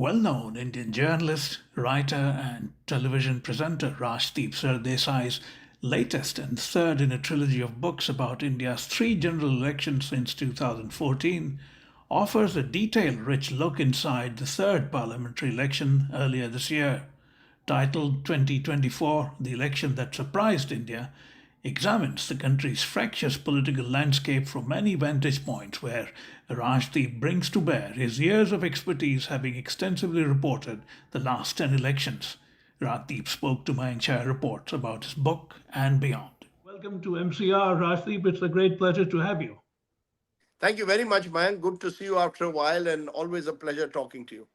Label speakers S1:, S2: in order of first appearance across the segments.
S1: well-known Indian journalist, writer, and television presenter Rajdeep Sardesai's latest and third in a trilogy of books about India's three general elections since 2014, offers a detail-rich look inside the third parliamentary election earlier this year. Titled 2024, The Election That Surprised India, examines the country's fractious political landscape from many vantage points where Rajdeep brings to bear his years of expertise having extensively reported the last 10 elections. Rajdeep spoke to Mayank Chhaya reports about his book and beyond. Welcome to MCR, Rajdeep. It's a great pleasure to have you.
S2: Thank you very much, Mayank. Good to see you after a while and always a pleasure talking to you.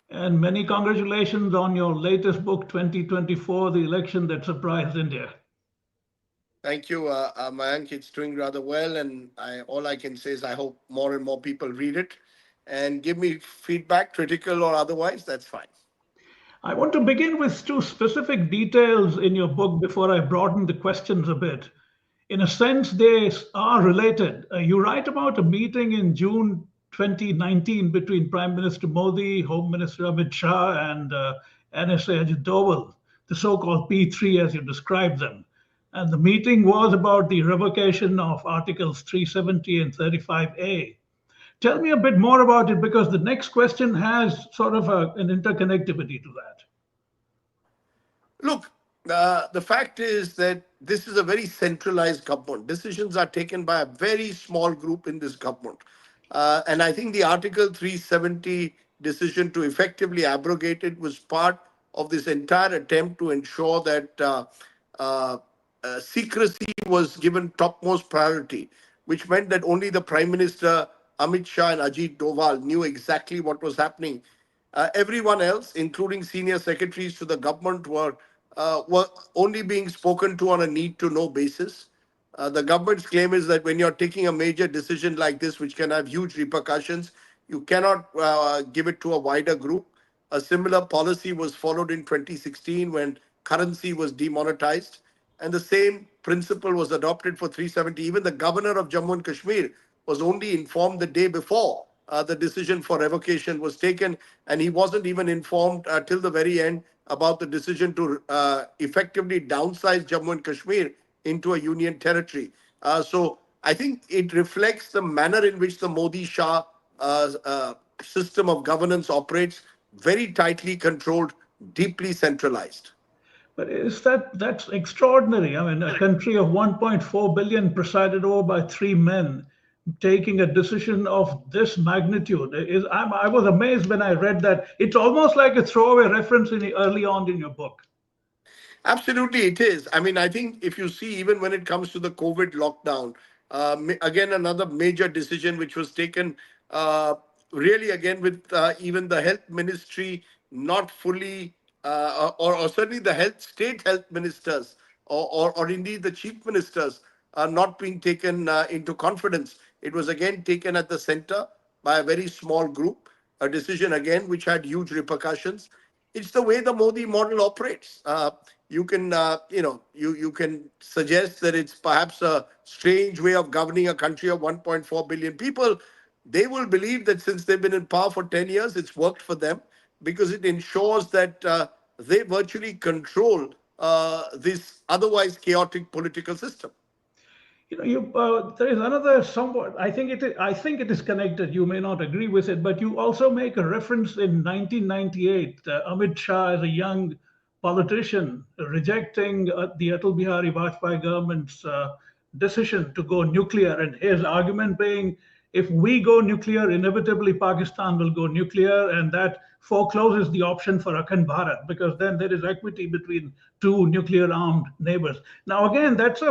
S1: And many congratulations on your latest book, 2024, The Election That Surprised India.
S2: Thank you, Mayank. It's doing rather well, and all I can say is I hope more and more people read it and give me feedback, critical or otherwise. That's fine.
S1: I want to begin with two specific details in your book before I broaden the questions a bit. In a sense, they are related. You write about a meeting in June 2019 between Prime Minister Modi, Home Minister Amit Shah, and NSA Ajit Doval, the so-called P3 as you describe them. And the meeting was about the revocation of Articles 370 and 35A. Tell me a bit more about it because the next question has sort of an interconnectivity to that.
S2: Look, the fact is that this is a very centralized government. Decisions are taken by a very small group in this government. And I think the Article 370 decision to effectively abrogate it was part of this entire attempt to ensure that secrecy was given topmost priority, which meant that only the Prime Minister, Amit Shah and Ajit Doval knew exactly what was happening. Everyone else, including senior secretaries to the government, were only being spoken to on a need-to-know basis. The government's claim is that when you're taking a major decision like this, which can have huge repercussions, you cannot give it to a wider group. A similar policy was followed in 2016 when currency was demonetized. And the same principle was adopted for 370. Even the governor of Jammu and Kashmir was only informed the day before the decision for revocation was taken. And he wasn't even informed till the very end about the decision to effectively downsize Jammu and Kashmir into a union territory. So I think it reflects the manner in which the Modi-Shah system of governance operates, very tightly controlled, deeply centralized.
S1: But that's extraordinary? I mean, a country of 1.4 billion presided over by three men taking a decision of this magnitude. I was amazed when I read that. It's almost like a throwaway reference early on in your book.
S2: Absolutely, it is. I mean, I think if you see, even when it comes to the COVID lockdown, again, another major decision which was taken really again with even the health ministry not fully, or certainly the state health ministers, or indeed the chief ministers are not being taken into confidence. It was again taken at the center by a very small group, a decision again which had huge repercussions. It's the way the Modi model operates. You can, you can suggest that it's perhaps a strange way of governing a country of 1.4 billion people. They will believe that since they've been in power for 10 years, it's worked for them because it ensures that they virtually control this otherwise chaotic political system.
S1: There is another somewhat. I think it is connected. You may not agree with it, but you also make a reference in 1998. Amit Shah, as a young politician, rejecting the Atal Bihari Vajpayee government's decision to go nuclear, and his argument being, if we go nuclear, inevitably Pakistan will go nuclear, and that forecloses the option for Akhand Bharat because then there is equity between two nuclear-armed neighbors. Now, again, that's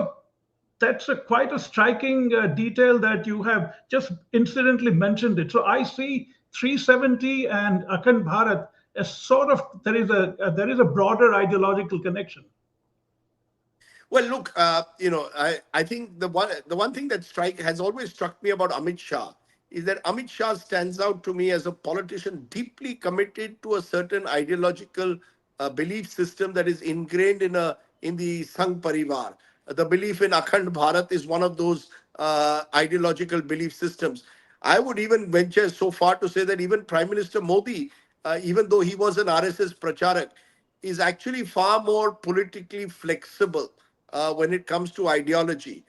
S1: quite a striking detail that you have just incidentally mentioned it. So I see 370 and Akhand Bharat as sort of there is a broader ideological connection.
S2: Well, look, I think the one thing that has always struck me about Amit Shah is that Amit Shah stands out to me as a politician deeply committed to a certain ideological belief system that is ingrained in the Sangh Parivar. The belief in Akhand Bharat is one of those ideological belief systems. I would even venture so far to say that even Prime Minister Modi even though he was an RSS pracharak, is actually far more politically flexible when it comes to ideology.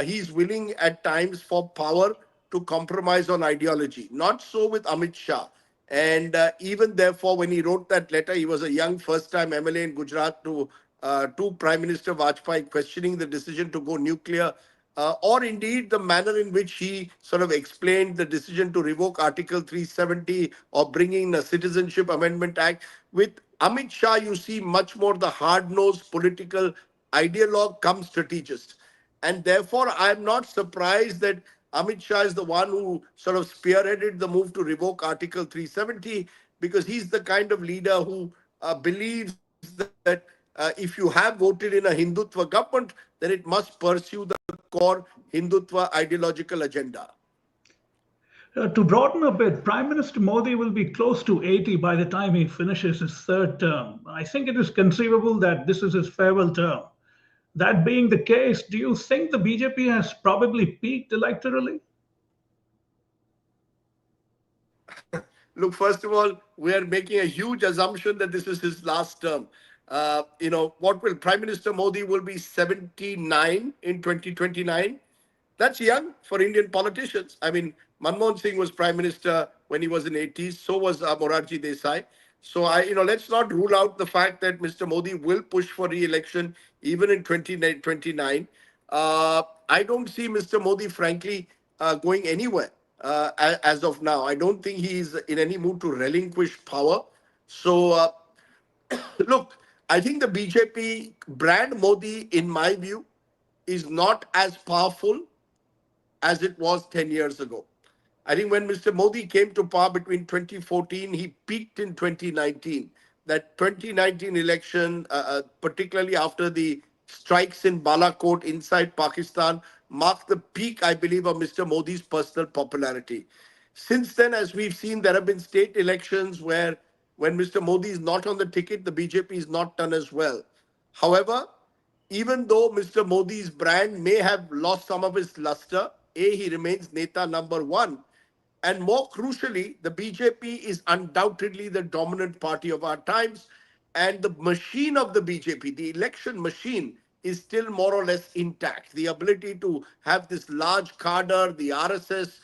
S2: He's willing at times for power to compromise on ideology. Not so with Amit Shah. And even therefore, when he wrote that letter, he was a young first-time MLA in Gujarat to Prime Minister Vajpayee, questioning the decision to go nuclear, or indeed the manner in which he sort of explained the decision to revoke Article 370 or bringing a Citizenship Amendment Act. With Amit Shah, you see much more the hard-nosed political ideologue come strategist. And therefore, I'm not surprised that Amit Shah is the one who sort of spearheaded the move to revoke Article 370, because he's the kind of leader who believes that if you have voted in a Hindutva government, then it must pursue the core Hindutva ideological agenda.
S1: To broaden a bit, Prime Minister Modi will be close to 80 by the time he finishes his third term. I think it is conceivable that this is his farewell term. That being the case, do you think the BJP has probably peaked electorally?
S2: Look, first of all, we are making a huge assumption that this is his last term. What will Prime Minister Modi will be 79 in 2029? That's young for Indian politicians. I mean, Manmohan Singh was prime minister when he was in 80s. So was Morarji Desai. So let's not rule out the fact that Mr. Modi will push for re-election even in 2029. I don't see Mr. Modi, frankly, going anywhere as of now. I don't think he's in any mood to relinquish power. So, look, I think the BJP brand Modi, in my view, is not as powerful as it was 10 years ago. I think when Mr. Modi came to power between 2014, he peaked in 2019. That 2019 election, particularly after the strikes in Balakot inside Pakistan, marked the peak, I believe, of Mr. Modi's personal popularity. Since then, as we've seen, there have been state elections where when Mr. Modi is not on the ticket, the BJP is not done as well. However, even though Mr. Modi's brand may have lost some of its luster, he remains Neta number one. And more crucially, the BJP is undoubtedly the dominant party of our times. And the machine of the BJP, the election machine, is still more or less intact. The ability to have this large cadre, the RSS,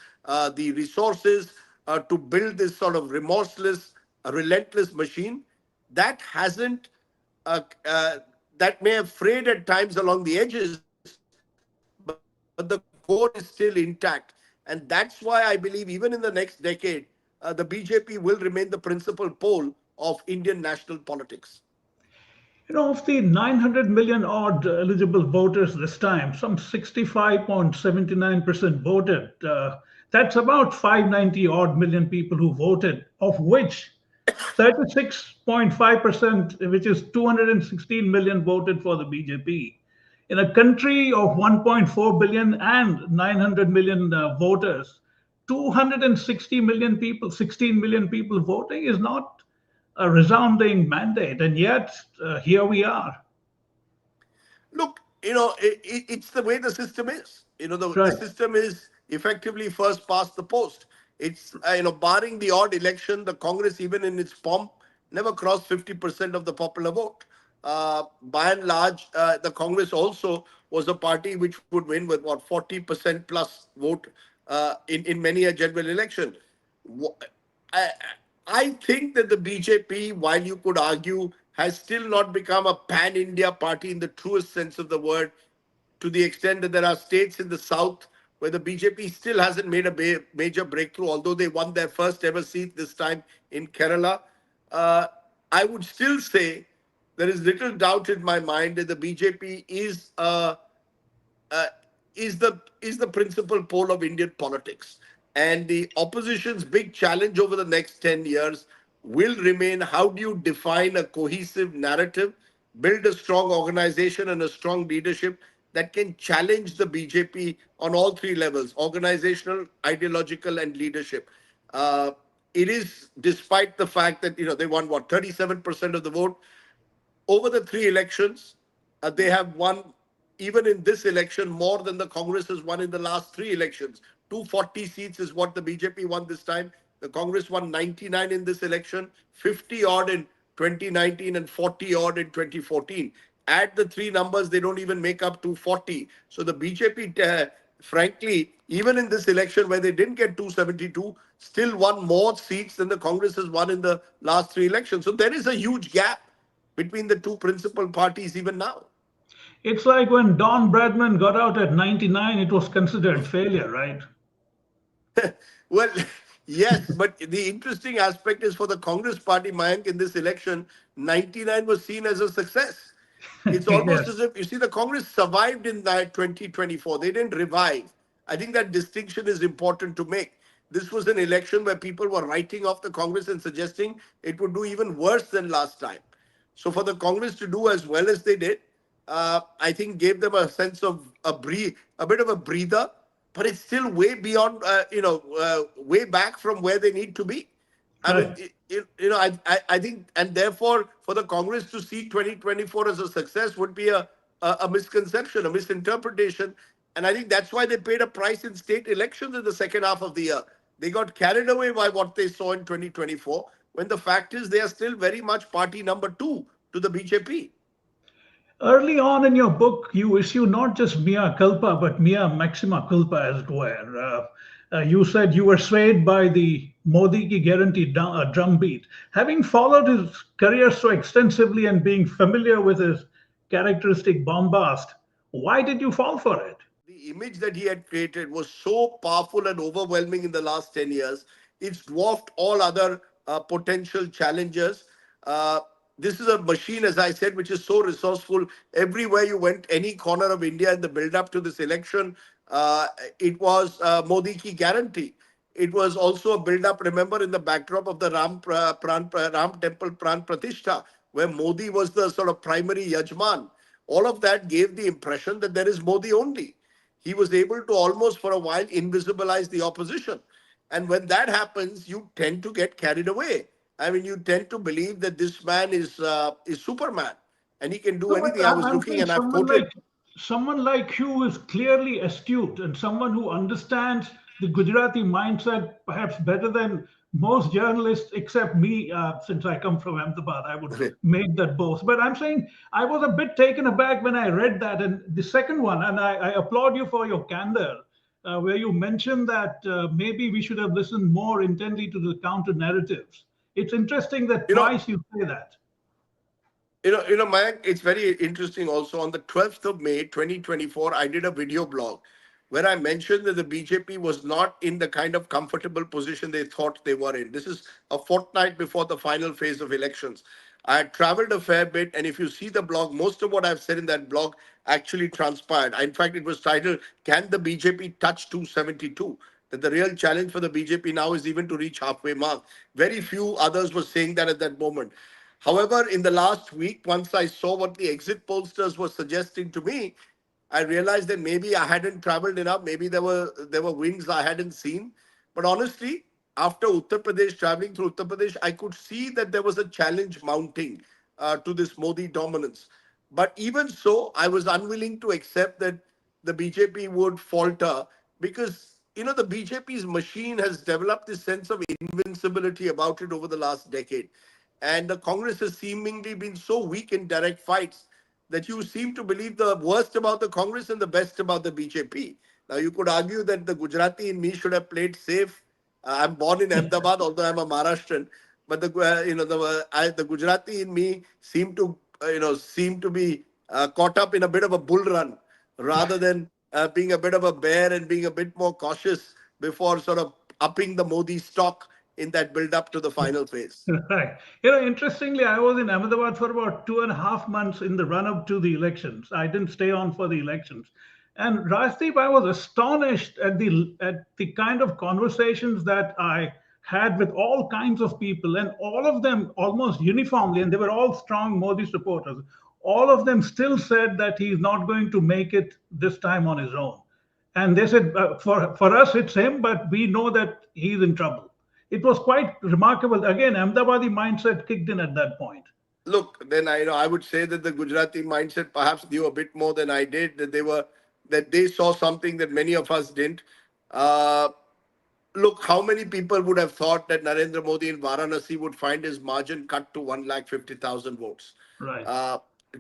S2: the resources to build this sort of remorseless, relentless machine, that hasn't that may have frayed at times along the edges, but the core is still intact. And that's why I believe even in the next decade, the BJP will remain the principal pole of Indian national politics.
S1: Of the 900 million odd eligible voters this time, some 65.79% voted. That's about 590 odd million people who voted, of which 36.5%, which is 216 million, voted for the BJP. In a country of 1.4 billion and 900 million voters, 260 million people, 16 million people voting is not a resounding mandate. And yet, here we are.
S2: Look, it's the way the system is. The
S1: Right.
S2: system is effectively first past the post. It's, barring the odd election, the Congress, even in its pomp, never crossed 50% of the popular vote. By and large, the Congress also was a party which would win with what, 40% plus vote in many a general election. I, I think that the BJP, while you could argue, has still not become a pan India party in the truest sense of the word, to the extent that there are states in the south where the BJP still hasn't made a major breakthrough, although they won their first ever seat this time in Kerala. Uh, I would still say there is little doubt in my mind that the BJP uh, is the principal pole of Indian politics. And the opposition's big challenge over the next 10 years will remain: how do you define a cohesive narrative, build a strong organization and a strong leadership that can challenge the BJP on all three levels: organizational, ideological, and leadership. Uh, it is despite the fact that they won what, 37% of the vote over the three elections. They have won, even in this election, more than the Congress has won in the last three elections. 240 seats is what the BJP won this time. The Congress won 99 in this election, 50 odd in 2019, and 40 odd in 2014. Add the three numbers, they don't even make up 240. So the BJP, frankly, even in this election where they didn't get 272, still won more seats than the Congress has won in the last three elections. So there is a huge gap between the two principal parties even now.
S1: It's like when Don Bradman got out at 99, it was considered failure, right?
S2: Well, yes, but the interesting aspect is for the Congress party, Mayank, in this election, 99 was seen as a success. It's almost
S1: Yes.
S2: as if, you see, the Congress survived in that 2024. They didn't revive. I think that distinction is important to make. This was an election where people were writing off the Congress and suggesting it would do even worse than last time. So for the Congress to do as well as they did, I think gave them a sense of a bit of a breather, but it's still way beyond, way back from where they need to be. I mean,
S1: Right.
S2: I think, and therefore, for the Congress to see 2024 as a success would be a misconception, a misinterpretation. And I think that's why they paid a price in state elections in the second half of the year. They got carried away by what they saw in 2024, when the fact is they are still very much party number two to the BJP.
S1: Early on in your book, you issue not just mea culpa, but mea maxima culpa, as it were. You said you were swayed by the Modi ki guarantee drumbeat. Having followed his career so extensively and being familiar with his characteristic bombast, why did you fall for it?
S2: The image that he had created was so powerful and overwhelming in the last 10 years. It's dwarfed all other potential challengers. Uh, this is a machine, as I said, which is so resourceful. Everywhere you went, any corner of India in the build up to this election, uh, it was Modi ki guarantee. It was also a build up, remember, in the backdrop of the Ram Temple Pran Pratishtha, where Modi was the sort of primary yajman. All of that gave the impression that there is Modi only. He was able to almost for a while invisibilize the opposition. And when that happens, you tend to get carried away. I mean, you tend to believe that this man is Superman and he can do
S1: No, but
S2: anything. I was
S1: I'm
S2: looking
S1: saying
S2: and I've quoted.
S1: someone like you is clearly astute and someone who understands the Gujarati mindset perhaps better than most journalists, except me, since I come from Ahmedabad. I would make that boast. But I'm saying I was a bit taken aback when I read that. And the second one, and I applaud you for your candor, where you mentioned that maybe we should have listened more intently to the counter narratives. It's interesting that
S2: You know,
S1: twice you say that.
S2: Mayank, it's very interesting also. On the 12th of May, 2024, I did a video blog where I mentioned that the BJP was not in the kind of comfortable position they thought they were in. This is a fortnight before the final phase of elections. I had traveled a fair bit, and if you see the blog, most of what I've said in that blog actually transpired. In fact, it was titled, Can the BJP Touch 272? That the real challenge for the BJP now is even to reach halfway mark. Very few others were saying that at that moment. However, in the last week, once I saw what the exit pollsters were suggesting to me, I realized that maybe I hadn't traveled enough. Maybe there were wings I hadn't seen. But honestly, after Uttar Pradesh, traveling through Uttar Pradesh, I could see that there was a challenge mounting to this Modi dominance. But even so, I was unwilling to accept that the BJP would falter because the BJP's machine has developed this sense of invincibility about it over the last decade. And the Congress has seemingly been so weak in direct fights that you seem to believe the worst about the Congress and the best about the BJP. Now, you could argue that the Gujarati in me should have played safe. I'm born in Ahmedabad, although I'm a Maharashtrian, but the Gujarati in me seem to be caught up in a bit of a bull run rather than being a bit of a bear and being a bit more cautious before sort of upping the Modi stock in that build up to the final phase.
S1: Right. Interestingly, I was in Ahmedabad for about 2.5 months in the run up to the elections. I didn't stay on for the elections. And Rajdeep, I was astonished at the kind of conversations that I had with all kinds of people, and all of them almost uniformly, and they were all strong Modi supporters. All of them still said that he's not going to make it this time on his own. And they said, for us, it's him, but we know that he's in trouble. It was quite remarkable. Again, Ahmedabadi mindset kicked in at that point.
S2: Look, then I would say that the Gujarati mindset perhaps knew a bit more than I did. That they saw something that many of us didn't. Uh, look, how many people would have thought that Narendra Modi in Varanasi would find his margin cut to 150,000 votes?
S1: Right.
S2: Uh,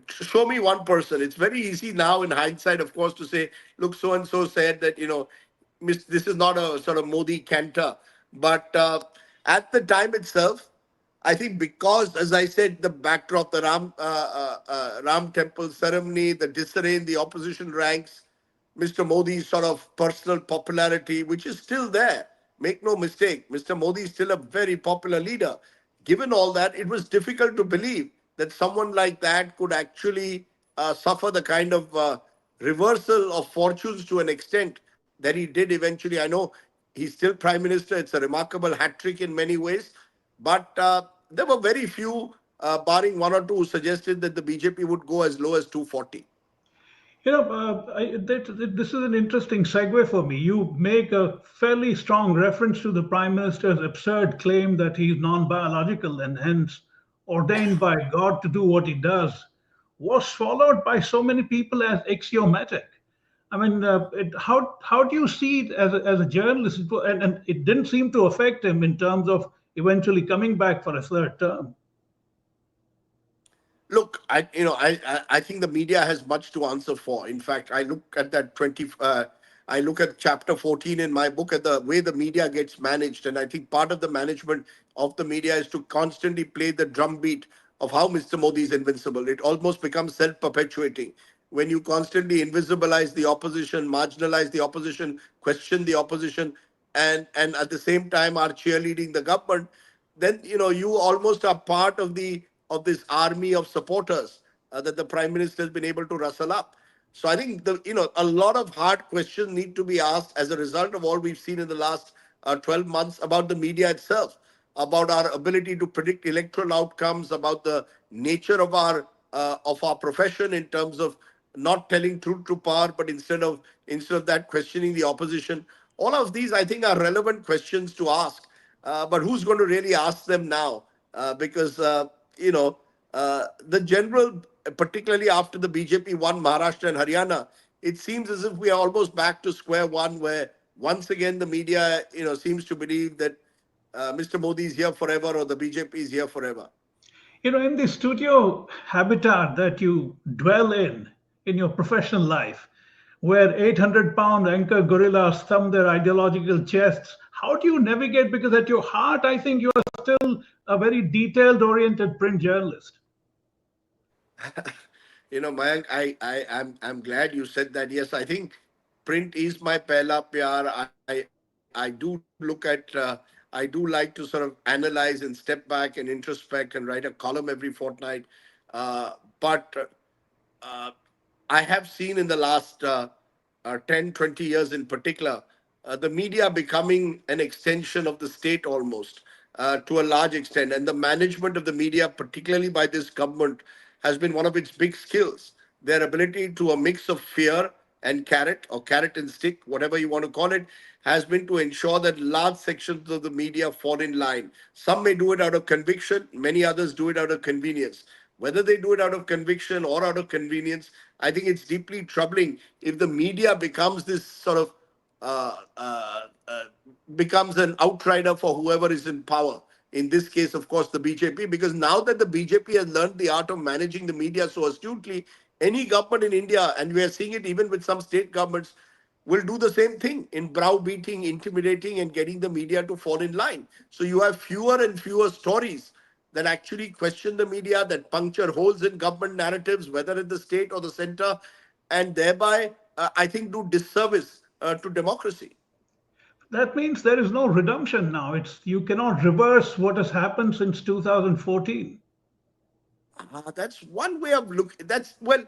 S2: Show me one person. It's very easy now in hindsight, of course, to say, look, so and so said that, this is not a sort of Modi canter. But at the time itself, I think because, as I said, the backdrop, the Ram temple ceremony, the disarray in the opposition ranks, Mr. Modi's sort of personal popularity, which is still there. Make no mistake, Mr. Modi is still a very popular leader. Given all that, it was difficult to believe that someone like that could actually suffer the kind of reversal of fortunes to an extent that he did eventually. I know he's still prime minister. It's a remarkable hat trick in many ways. But there were very few, barring one or two, who suggested that the BJP would go as low as 240.
S1: This is an interesting segue for me. You make a fairly strong reference to the Prime Minister's absurd claim that he's non biological and hence ordained by God to do what he does, was swallowed by so many people as axiomatic. I mean, how do you see it as a journalist? And it didn't seem to affect him in terms of eventually coming back for a third term.
S2: Look, I think the media has much to answer for. In fact, I look at that 20. I look at chapter 14 in my book at the way the media gets managed, and I think part of the management of the media is to constantly play the drumbeat of how Mr. Modi is invincible. It almost becomes self-perpetuating when you constantly invisibilize the opposition, marginalize the opposition, question the opposition, and at the same time are cheerleading the government. Then you almost are part of this army of supporters that the prime minister has been able to rustle up. So I think a lot of hard questions need to be asked as a result of all we've seen in the last 12 months about the media itself, about our ability to predict electoral outcomes, about the nature of our profession in terms of not telling truth to power, but instead of that, questioning the opposition. All of these, I think, are relevant questions to ask. But who's going to really ask them now? Because the general, particularly after the BJP won Maharashtra and Haryana, it seems as if we are almost back to square one, where once again the media, seems to believe that Mr. Modi is here forever or the BJP is here forever.
S1: In the studio habitat that you dwell in your professional life, where 800-pound anchor gorillas thumb their ideological chests, how do you navigate? Because at your heart, I think you are still a very detailed oriented print journalist.
S2: Mayank, I'm glad you said that. Yes, I think print is my pehla pyar. I do look at, I do like to sort of analyze and step back and introspect and write a column every fortnight. But uh, I have seen in the last 10, 20 years in particular, the media becoming an extension of the state almost to a large extent. And the management of the media, particularly by this government, has been one of its big skills. Their ability to a mix of fear and carrot, or carrot and stick, whatever you want to call it, has been to ensure that large sections of the media fall in line. Some may do it out of conviction, many others do it out of convenience. Whether they do it out of conviction or out of convenience, I think it's deeply troubling if the media becomes this sort of uh, uh, uh, becomes an outrider for whoever is in power. In this case, of course, the BJP, because now that the BJP has learned the art of managing the media so astutely, any government in India, and we are seeing it even with some state governments, will do the same thing in browbeating, intimidating, and getting the media to fall in line. So you have fewer and fewer stories that actually question the media, that puncture holes in government narratives, whether at the state or the center, and thereby, I think, do disservice to democracy.
S1: That means there is no redemption now. You cannot reverse what has happened since 2014.
S2: That's one way of look. That's well,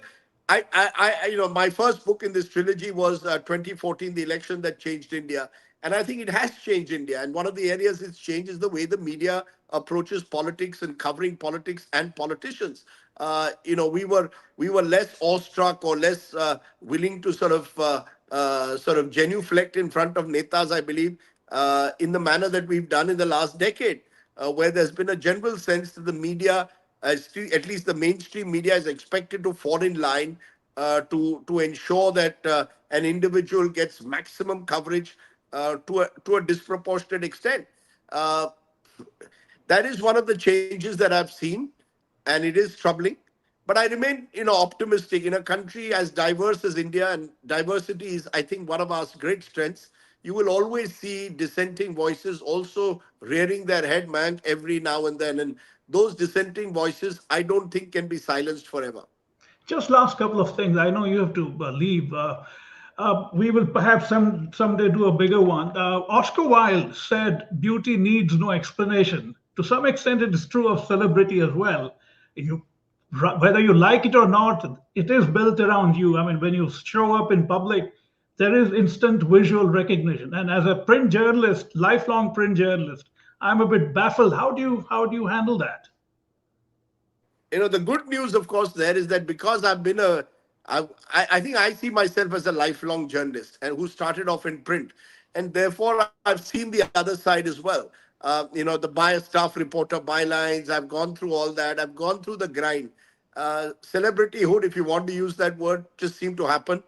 S2: my first book in this trilogy was 2014, the election that changed India, and I think it has changed India. And one of the areas it's changed is the way the media approaches politics and covering politics and politicians. We were less awestruck or less willing to sort of genuflect in front of netas, I believe, in the manner that we've done in the last decade, where there's been a general sense that the media, at least the mainstream media, is expected to fall in line to ensure that an individual gets maximum coverage, to a disproportionate extent. Uh, that is one of the changes that I've seen, and it is troubling. But I remain, optimistic. In a country as diverse as India, and diversity is, I think, one of our great strengths. You will always see dissenting voices also rearing their head, man, every now and then. And those dissenting voices, I don't think can be silenced forever.
S1: Just last couple of things. I know you have to leave. We will perhaps someday do a bigger one. Oscar Wilde said, "Beauty needs no explanation." To some extent, it is true of celebrity as well. You, whether you like it or not, it is built around you. I mean, when you show up in public, there is instant visual recognition. And as a print journalist, lifelong print journalist, I'm a bit baffled. How do you handle that?
S2: The good news, of course, there is that because I've been I think I see myself as a lifelong journalist and who started off in print, and therefore I've seen the other side as well. The bias staff reporter bylines. I've gone through all that. I've gone through the grind. Celebrityhood, if you want to use that word, just seemed to happen.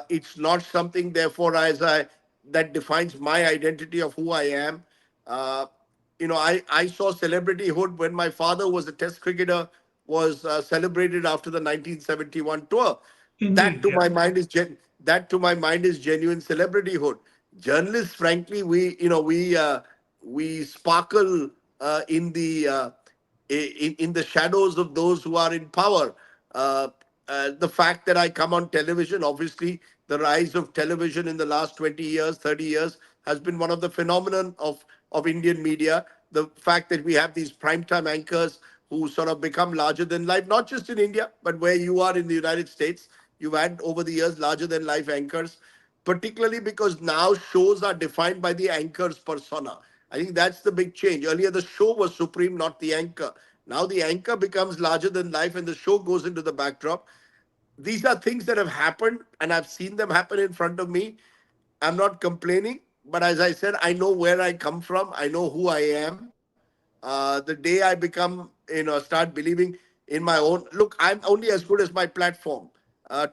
S2: It's not something, therefore, as I that defines my identity of who I am. Uh, I saw celebrityhood when my father was a test cricketer, was celebrated after the 1971 tour. That
S1: Indeed,
S2: to
S1: yeah.
S2: my mind is that to my mind is genuine celebrityhood. Journalists, frankly, we sparkle in the shadows of those who are in power. Uh, the fact that I come on television, obviously, the rise of television in the last 20 years, 30 years has been one of the phenomenon of Indian media. The fact that we have these primetime anchors who sort of become larger than life, not just in India, but where you are in the United States. You've had over the years larger than life anchors, particularly because now shows are defined by the anchor's persona. I think that's the big change. Earlier, the show was supreme, not the anchor. Now, the anchor becomes larger than life and the show goes into the backdrop. These are things that have happened and I've seen them happen in front of me. I'm not complaining, but as I said, I know where I come from, I know who I am. The day I become, start believing in my own, look, I'm only as good as my platform.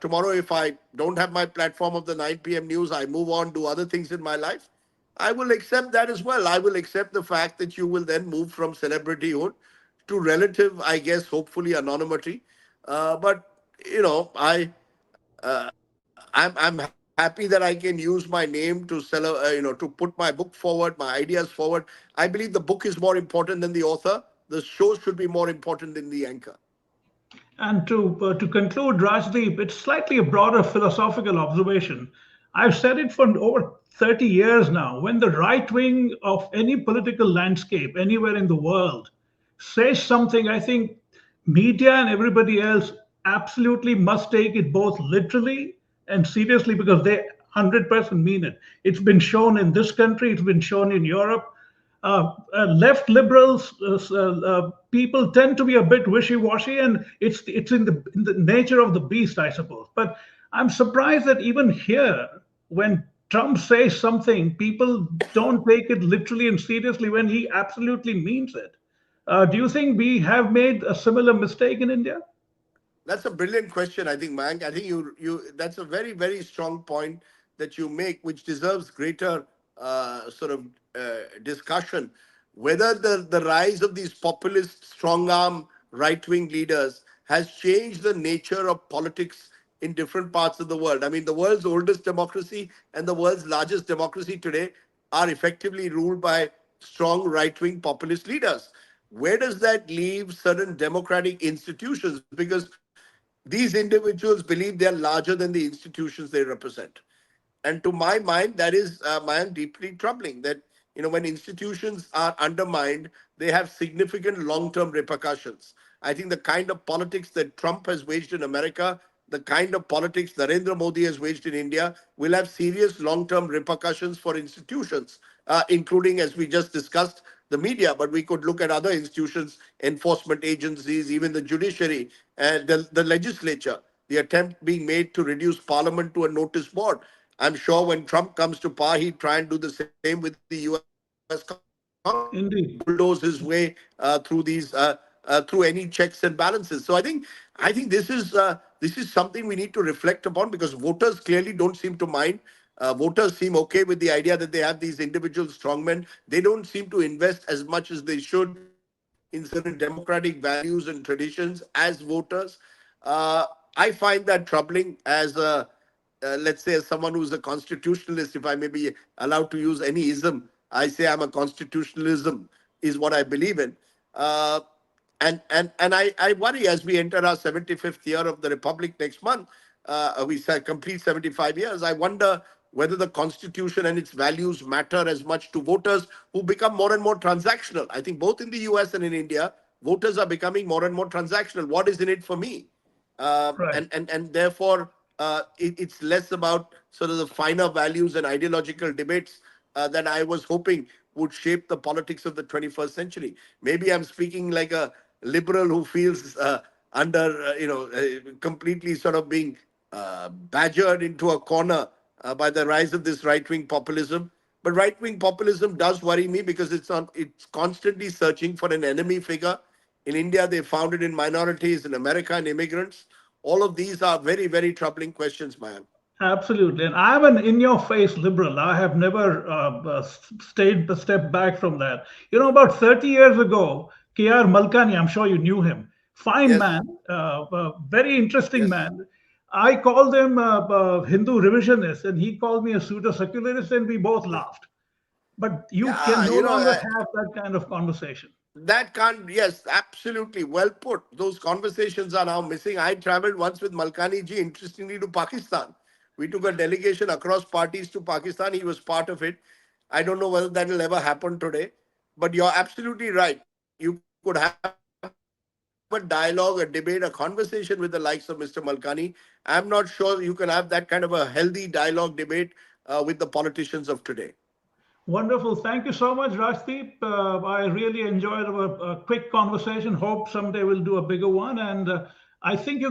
S2: Tomorrow, if I don't have my platform of the 9 p.m. news, I move on, do other things in my life. I will accept that as well. I will accept the fact that you will then move from celebrityhood to relative, I guess, hopefully anonymity. But I'm happy that I can use my name to to put my book forward, my ideas forward. I believe the book is more important than the author. The show should be more important than the anchor.
S1: And to conclude, Rajdeep, it's slightly a broader philosophical observation. I've said it for over 30 years now. When the right wing of any political landscape anywhere in the world says something, I think media and everybody else absolutely must take it both literally and seriously because they 100% mean it. It's been shown in this country, it's been shown in Europe. Left liberals, people tend to be a bit wishy-washy, and it's in the nature of the beast, I suppose. But I'm surprised that even here, when Trump says something, people don't take it literally and seriously when he absolutely means it. Do you think we have made a similar mistake in India?
S2: That's a brilliant question, I think, Mank. I think you that's a very, very strong point that you make, which deserves greater discussion. Whether the rise of these populist, strong arm, right wing leaders has changed the nature of politics in different parts of the world. I mean, the world's oldest democracy and the world's largest democracy today are effectively ruled by strong right wing populist leaders. Where does that leave certain democratic institutions? Because these individuals believe they are larger than the institutions they represent. And to my mind, that is deeply troubling. That when institutions are undermined, they have significant long-term repercussions. I think the kind of politics that Trump has waged in America, the kind of politics Narendra Modi has waged in India, will have serious long-term repercussions for institutions, including, as we just discussed, the media. But we could look at other institutions, enforcement agencies, even the judiciary, and the legislature. The attempt being made to reduce parliament to a notice board. I'm sure when Trump comes to power, he'd try and do the same with the US Congress, bulldoze his
S1: Indeed.
S2: way through any checks and balances. So I think this is something we need to reflect upon because voters clearly don't seem to mind. Voters seem okay with the idea that they have these individual strongmen. They don't seem to invest as much as they should in certain democratic values and traditions as voters. Uh, I find that troubling as a, let's say, as someone who's a constitutionalist. If I may be allowed to use any ism, I say I'm a constitutionalism is what I believe in. Uh, and I worry as we enter our 75th year of the Republic next month, we complete 75 years. I wonder whether the Constitution and its values matter as much to voters who become more and more transactional. I think both in the US and in India, voters are becoming more and more transactional. What is in it for me?
S1: Right.
S2: And therefore it's less about sort of the finer values and ideological debates that I was hoping would shape the politics of the 21st century. Maybe I'm speaking like a liberal who feels under completely sort of being badgered into a corner by the rise of this right-wing populism. But right-wing populism does worry me because it's constantly searching for an enemy figure. In India, they found it in minorities, in America, in immigrants. All of these are very, very troubling questions, Mayan.
S1: Absolutely. And I'm an in your face liberal. I have never stayed a step back from that. About 30 years ago, K.R. Malkani, I'm sure you knew him, fine
S2: Yes,
S1: man, very interesting
S2: yes.
S1: man. I called him Hindu revisionist, and he called me a pseudo secularist, and we both laughed. But you can
S2: Yeah,
S1: no longer have that kind of conversation.
S2: that can't, yes, absolutely. Well put. Those conversations are now missing. I traveled once with Malkani ji, interestingly, to Pakistan. We took a delegation across parties to Pakistan. He was part of it. I don't know whether that will ever happen today, but you're absolutely right. You could have a dialogue, a debate, a conversation with the likes of Mr. Malkani. I'm not sure you can have that kind of a healthy dialogue debate with the politicians of today.
S1: Wonderful. Thank you so much, Rajdeep. I really enjoyed our quick conversation. Hope someday we'll do a bigger one. And I think you